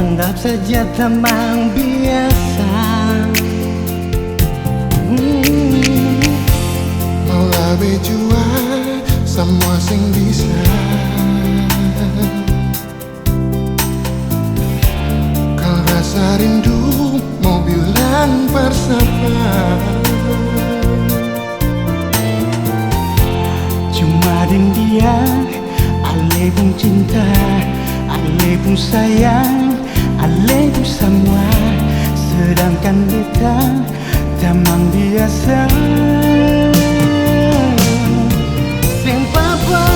Anggap saja teman biasa. Maulah bejua semua sing bisa. Kalau rasa rindu mau bilang bersama. Cuma dengan dia, ale pun cinta, ale pun sayang, ale pun semua. Sedangkan beta teman biasa. Sing papa,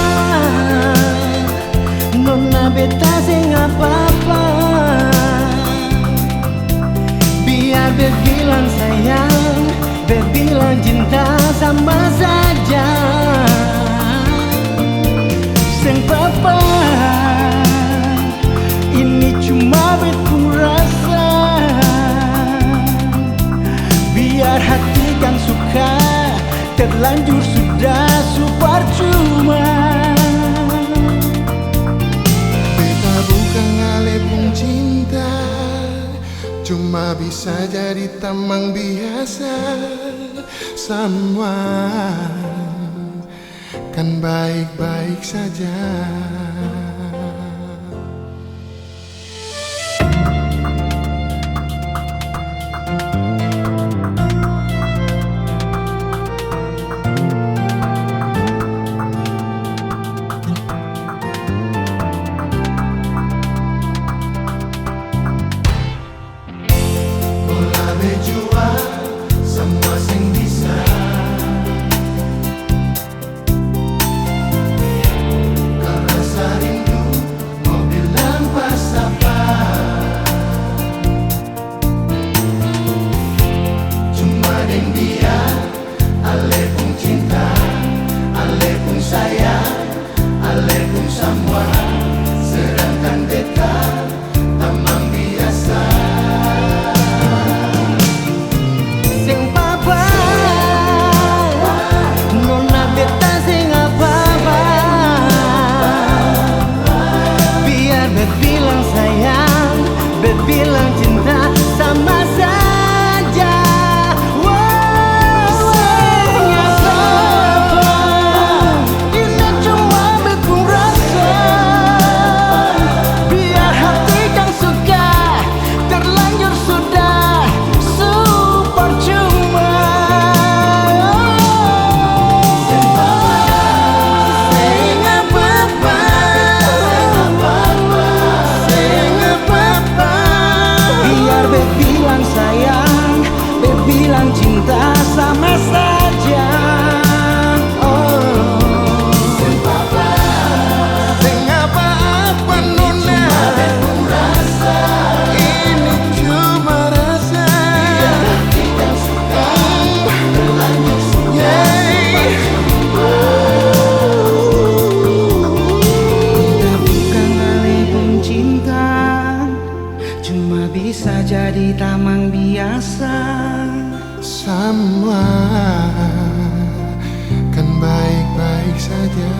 nona beta sing apa-apa. Biar berbilang sayang, berbilang cinta sama saja. Sing papa, ini cuma beku rasa. Biar hati kan suka, terlanjur sudah super cuma. Beta bukan ngalipung cinta, cuma bisa jadi teman biasa. Semua kan baik-baik saja. Mula bejua semua sing bisa. Berbilang cinta sama saja. Ini cuma beku rasa. Biar hati kan suka, terlanjur sudah super cuma. Berbilang sayang, berbilang cinta sama saja. Sing apa-apa nona, ini cuma rasa. Kita bukan alipun cinta, cuma bisa jadi tamang biasa. Semua kan baik-baik saja.